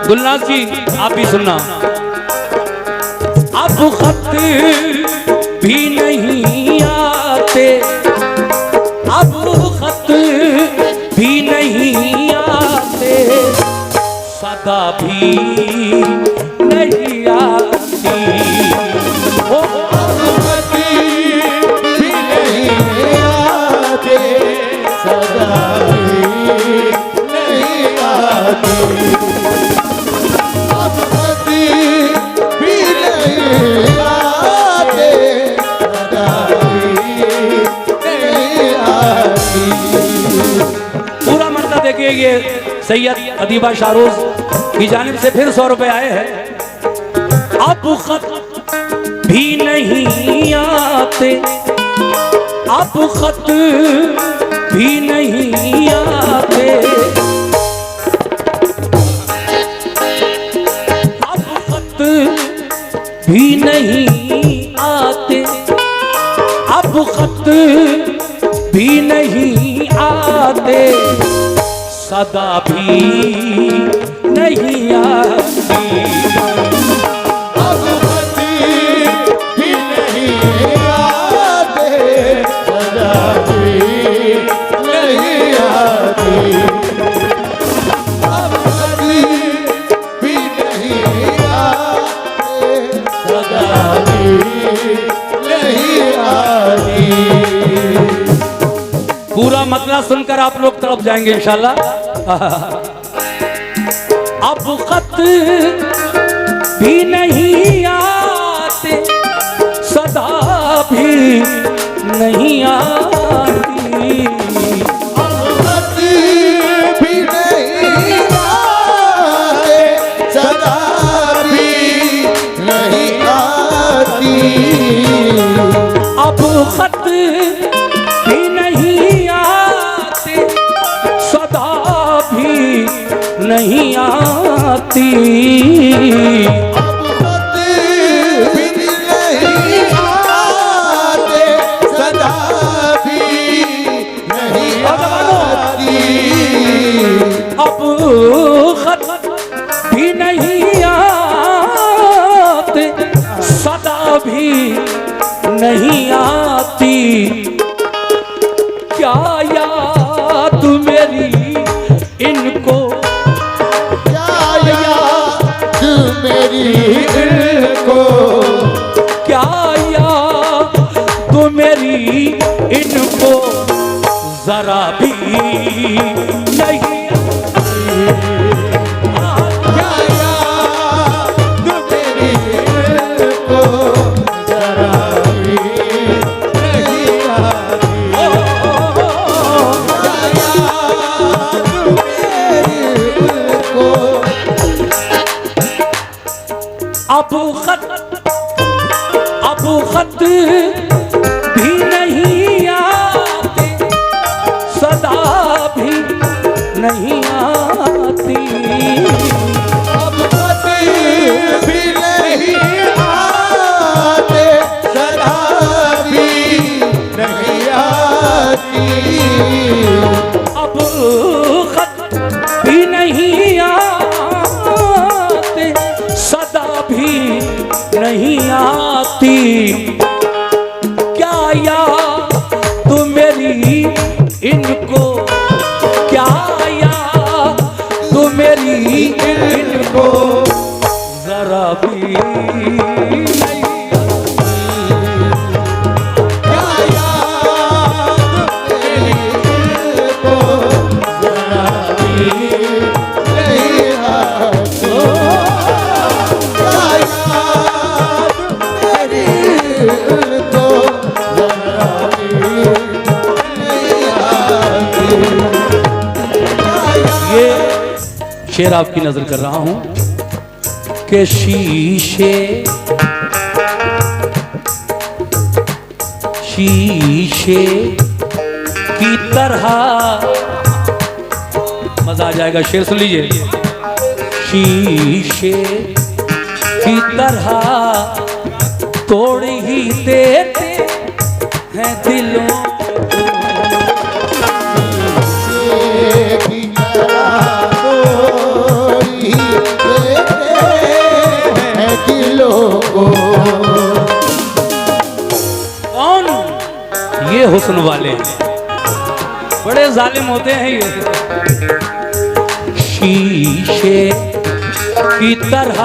गुलनाज जी आप भी सुनना। अब खत भी नहीं आते, अब खत भी नहीं आते, सदा भी नहीं आती। अब खत भी नहीं आते, सदा भी नहीं आती। अब खत भी नहीं आते, सदा भी नहीं आती। पूरा मरता देखिए, ये सैयद अदीबा शाहरोज की जानिब से फिर 100 रुपए आए हैं। अब खत भी नहीं आते, अब खत भी नहीं आते, अब खत भी नहीं आते, अब खत भी नहीं आते, सदा भी नहीं आती। अब खत भी नहीं आते, सदा भी नहीं आती। अब खत भी नहीं आते, सदा भी नहीं आती। पूरा मतला सुनकर आप लोग तड़प जाएंगे इंशाल्लाह। अब खत भी नहीं आते, सदा भी नहीं आती। अब खत भी नहीं आते, सदा भी नहीं आती। अब खत भी नहीं आते, सदा भी नहीं आती। अब खत भी नहीं आते, सदा भी नहीं आती। अब खत भी नहीं आते, सदा भी नहीं आती। क्या याद मेरी इनको, क्या याद मेरी इनको, क्या याद मेरी इनको जरा भी नहीं आती। क्या याद मेरी इनको, जरा भी नहीं आती। क्या याद मेरी इनको। अब खत भी नहीं आते, सदा भी नहीं आती। अब खत भी नहीं आते, सदा भी नहीं आती। अब खत भी नहीं आते, सदा भी नहीं आती। क्या याद मेरी इनको, क्या याद मेरी इनको जरा भी नहीं आती। क्या याद मेरी इनको, जरा भी नहीं आती। क्या याद मेरी इनको, जरा भी नहीं आती। ये शेर आपकी नजर कर रहा हूं कि शीशे की तरह, मजा आ जाएगा, शेर सुन लीजिए। शीशे की तरह तोड़ ही देते हैं दिलों की तरह कोई हुस्न वाले, बड़े जालिम होते हैं ये। शीशे की तरह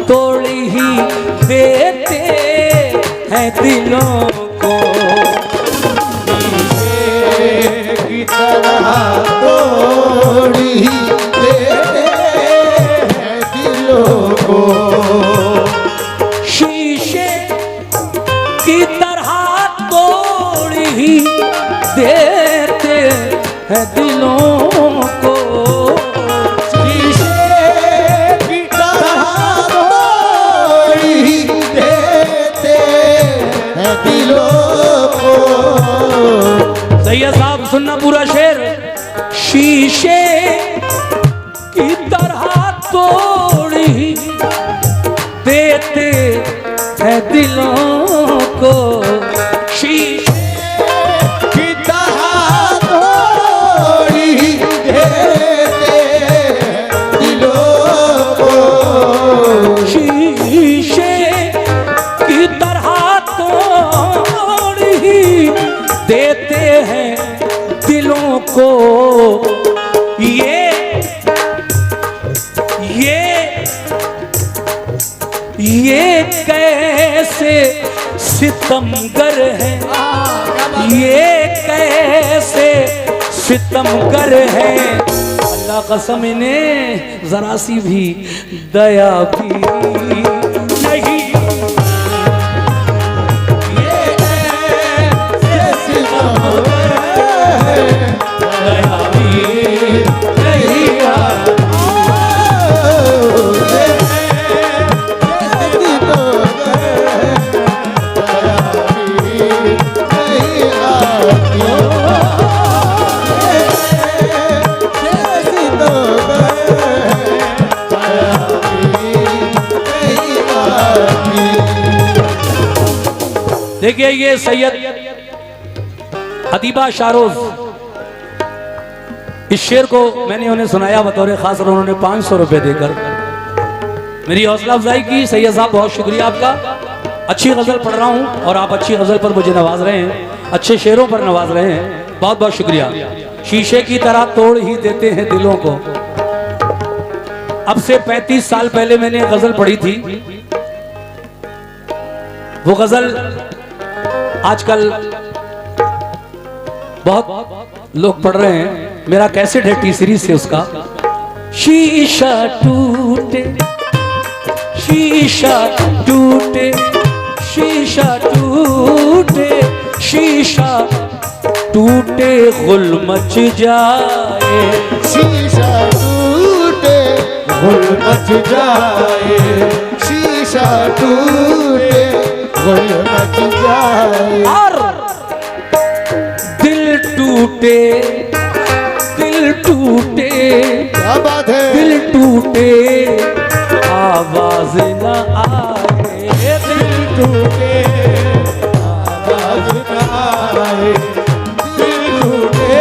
तोड़ ही देते हैं दिलों को, की तरह तोड़ी देते हैं दिलों को। शीशे की तरह तोड़ ही देते हैं दिलों को, शीशे की तरह तोड़ी देते हैं दिलों को। सैयद साहब सुनना पूरा शेर। शीशे की तरह तोड़ ही देते हैं दिलों को, शीशे की तरह तोड़ी देते हैं दिलों को। शीशे की तरह तोड़ ही देते हैं दिलों को। ये कैसे सितमगर हैं, ये कैसे सितमगर हैं, अल्लाह कसम इन्हें जरा सी भी दया भी नहीं। ये कैसे सितमगर हैं, दया भी नहीं आती। देखिए ये सैयद अदीबा शारोज, इस शेर को मैंने उन्हें सुनाया बतौर खास और उन्होंने 500 रुपए देकर मेरी हौसला अफजाई की। सैयद साहब बहुत शुक्रिया आपका। अच्छी गजल पढ़ रहा हूं और आप अच्छी गजल पर मुझे नवाज रहे हैं, अच्छे शेरों पर नवाज रहे हैं, बहुत बहुत शुक्रिया। शीशे की तरह तोड़ ही देते हैं दिलों को। अब से 35 साल पहले मैंने गजल पढ़ी थी। वो गजल आजकल बहुत लोग पढ़ रहे हैं। मेरा कैसेट है टी सीरीज से उसका। शीशा टूटे, शीशा टूटे, शीशा टूटे, शीशा टूटे गुल मच जाए, शीशा टूटे गुल मच जाए, शीशा टूटे गुल मच जाए। और दिल टूटे, दिल टूटे, क्या बात है, दिल टूटे आवाज न आए, दिल टूटे आवाज न आए, दिल टूटे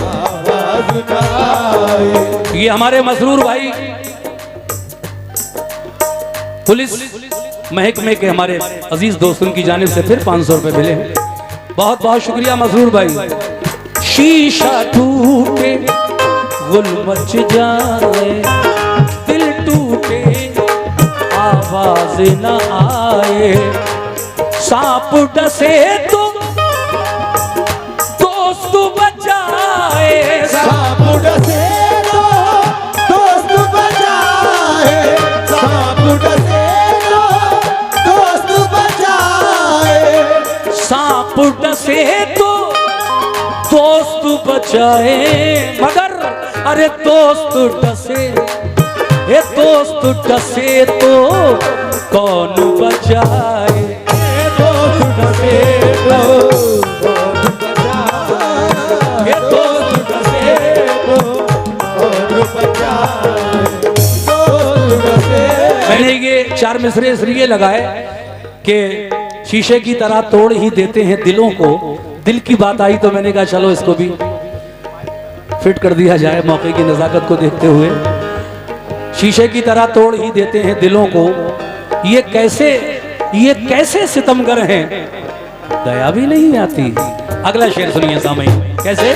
आवाज न आए। ये हमारे मसरूर भाई पुलिस महकमे के हमारे अजीज दोस्तों की जानिब से फिर 500 रुपए मिले हैं। बहुत बहुत शुक्रिया मसरूर भाई। शीशा टूटे गुल मच जाए, दिल टूटे आवाज न आए, सांप डसे तो दोस्त बचाए, सांप डसे तो दोस्त बचाए, सांप डसे तो दोस्त बचाए, सांप डसे तो दोस्त बचाए, मगर अरे दोस्त डसे, ये दोस्त डसे तो कौन बचाए, दोस्त डसे तो कौन बचाए, ये दोस्त डसे तो कौन बचाए, दोस्त डसे। मैंने ये 4 मिसरे इसलिए लगाए कि शीशे की तरह तोड़ ही देते हैं दिलों को। दिल की बात आई तो मैंने कहा चलो इसको भी फिट कर दिया जाए मौके की नज़ाकत को देखते हुए। शीशे की तरह तोड़ ही देते हैं दिलों को, ये कैसे सितमगर हैं, दया भी नहीं आती। अगला शेर सुनिए सामईन, कैसे?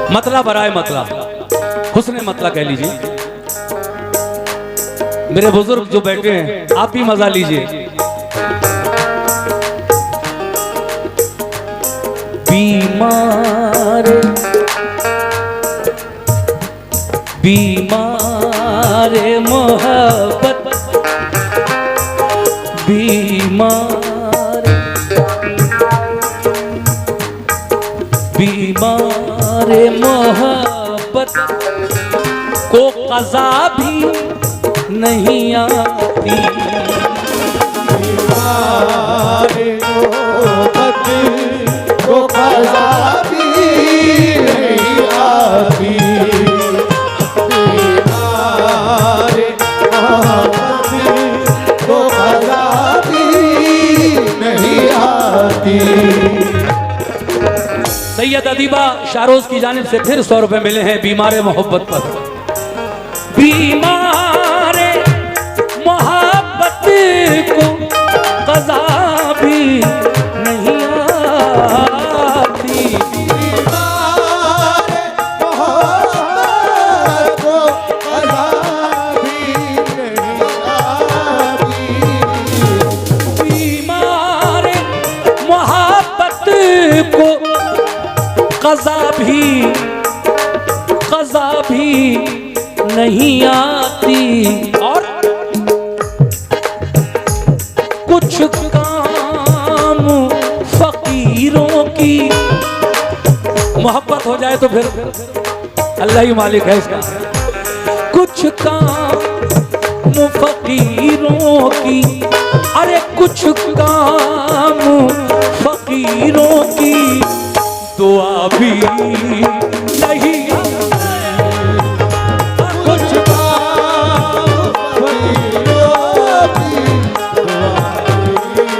मतला बराए मतला, हुस्ने मतला कह लीजिए। मेरे बुजुर्ग जो बैठे हैं आप भी मजा लीजिए। बीमार बीमार मोहब्बत, बीमार बीमार मोहब्बत को क़ज़ा भी नहीं आती। बीमार मोहब्बत को क़ज़ा भी नहीं आती। बीमार मोहब्बत को क़ज़ा भी नहीं आती। सैयद अदीबा शारोज की जानिब से फिर 100 रुपए मिले हैं बीमारे मोहब्बत पर। बीमारे मोहब्बत को क़ज़ा भी नहीं आती। बीमार मोहब्बत को क़ज़ा भी नहीं आती। बीमारे मोहब्बत को क़ज़ा भी नहीं आती। और कुछ काम फकीरों की, मोहब्बत हो जाए तो फिर अल्लाह ही मालिक है इसका। कुछ काम फकीरों की, अरे कुछ काम फकीरों की दुआ भी नहीं। कुछ काम फकीरों की दुआ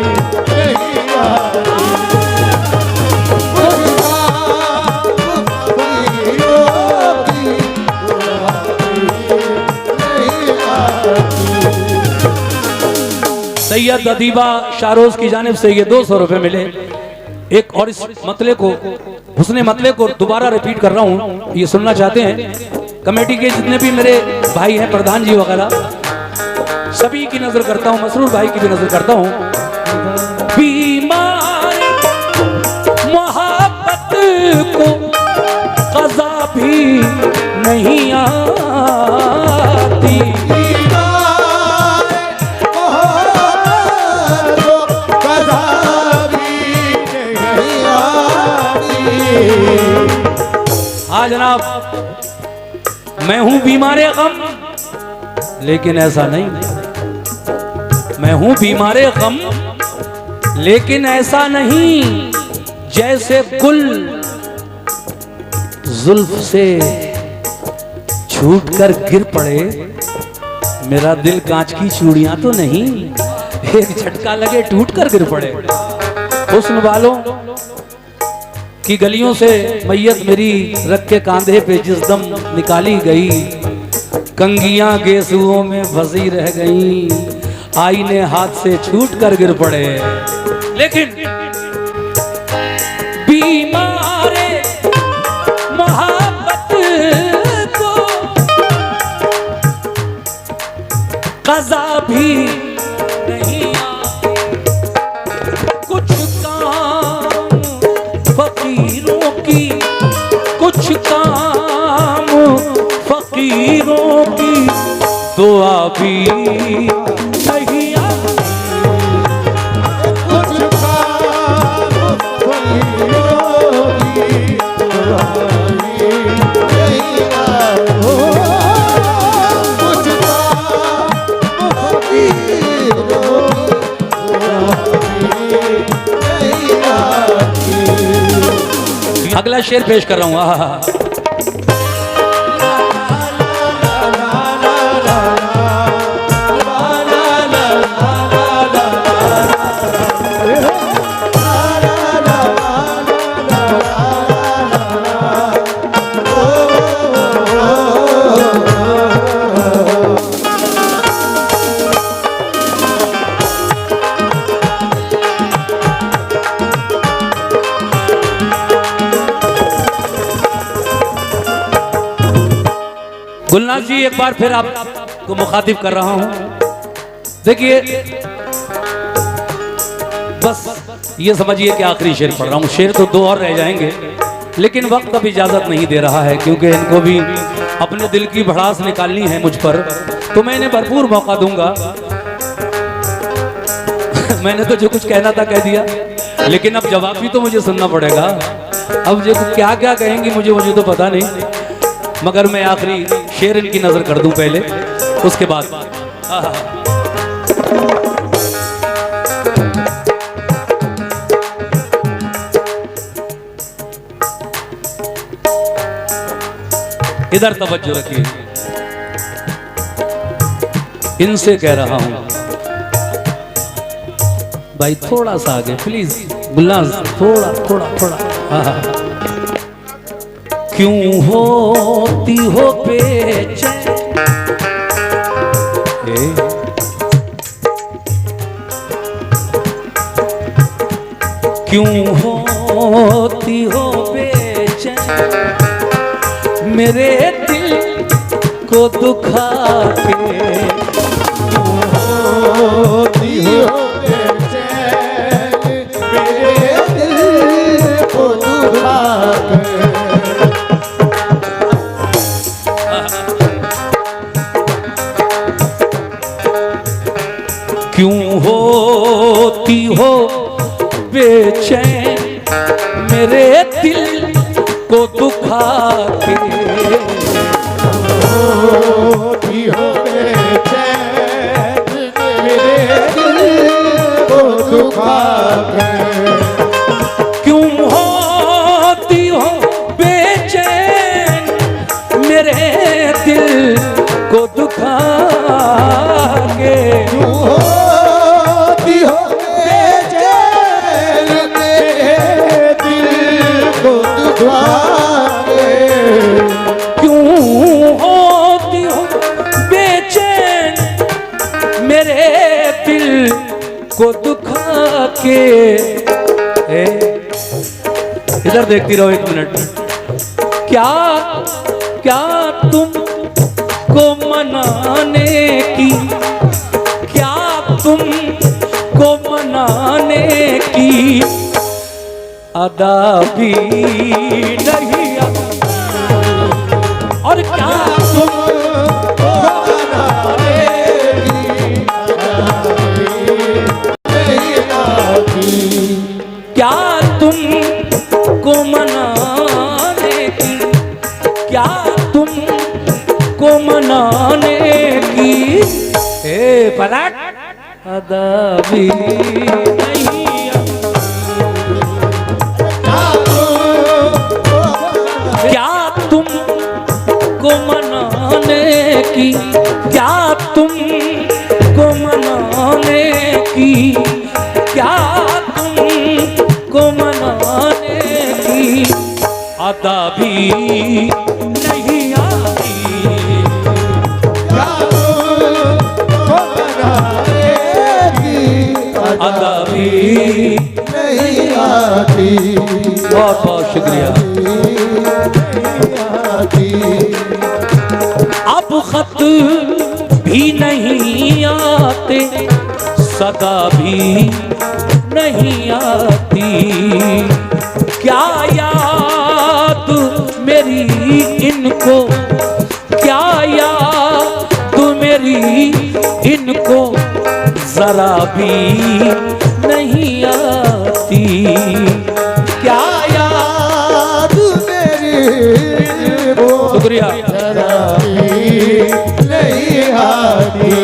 नहीं आती। कुछ काम फकीरों की दुआ नहीं आती। सैयद अदीबा शारोज की जानिब से ये 200 रुपए मिले। एक और इस मतले को, हुस्ने मतले को दोबारा रिपीट कर रहा हूँ, ये सुनना चाहते हैं कमेटी के जितने भी मेरे भाई हैं, प्रधान जी वगैरह, सभी की नजर करता हूँ, मसरूर भाई की भी नजर करता हूँ। बीमार मोहब्बत को क़ज़ा भी नहीं आती। हाँ जनाब, मैं हूं बीमारे गम, लेकिन ऐसा नहीं। मैं हूं बीमारे गम, लेकिन ऐसा नहीं जैसे गुल जुल्फ से छूटकर गिर पड़े। मेरा दिल कांच की चूड़ियां तो नहीं, एक झटका लगे टूट कर गिर पड़े। हुस्न वालों की गलियों से मैयत मेरी रख के कांधे पे जिस दम निकाली गई, कंगियां गेसुओं में फंसी रह गई, आईने हाथ से छूट कर गिर पड़े। लेकिन बीमारे मोहब्बत को क़ज़ा भी नहीं आती। कुछ काम फकीरों की, कुछ काम फकीरों की दुआ भी नहीं आती। कुछ काम फकीरों की दुआ भी नहीं आती। कुछ काम फकीरों अगला शेर पेश कर रहा हूँ। आहा। गुलनाज जी एक बार फिर आपको मुखातिब कर रहा हूं। देखिए बस ये समझिए कि आखिरी शेर पढ़ रहा हूं। शेर तो 2 और रह जाएंगे, लेकिन वक्त अब इजाजत नहीं दे रहा है, क्योंकि इनको भी अपने दिल की भड़ास निकालनी है मुझ पर, तो मैं इन्हें भरपूर मौका दूंगा। मैंने तो जो कुछ कहना था कह दिया, लेकिन अब जवाब भी तो मुझे सुनना पड़ेगा। अब जो क्या क्या कहेंगी मुझे तो पता नहीं, मगर मैं आखिरी शेर इनकी नजर कर दूं पहले, उसके बाद। इधर तवज्जो रखिए, इनसे कह रहा हूं भाई थोड़ा सा आगे प्लीज, गुलनाज थोड़ा थोड़ा थोड़ा। क्यों होती हो बेचैन, क्यों होती हो बेचैन, मेरे दिल को दुखा के, क्यों होती हो बेचैन, मेरे दिल को दुखा के। क्यों होती हो बेचैन, मेरे दिल को दुखा के, होती हो बेचैन, मेरे दिल को दुखा के। क्यों होती हो बेचैन, मेरे दिल को दुखा के, क्यों होती हो बेचैन, मेरे दिल को दुखा के। क्यों होती हो बेचैन, मेरे दिल को दुखा के। इधर देखती रहो 1 मिनट। क्या क्या तुम को मनाने की, क्या तुम को मनाने की अदा भी नहीं, और क्या तुम को मनाने की अदा भी नहीं आती। क्या तुम को मनाने की, क्या तुम को मनाने की पलट अदा भी नहीं, क्या तुम को मनाने की, क्या तुम को मनाने की, क्या तुम को मनाने की अदा भी नहीं आती। अदा भी नहीं आती। बहुत बहुत शुक्रिया। अब खत भी नहीं आते, सदा भी नहीं आती। क्या याद मेरी इनको, क्या याद मेरी इनको जरा भी नहीं आती। क्या याद मेरी वो शुक्रिया जरा भी नहीं आती।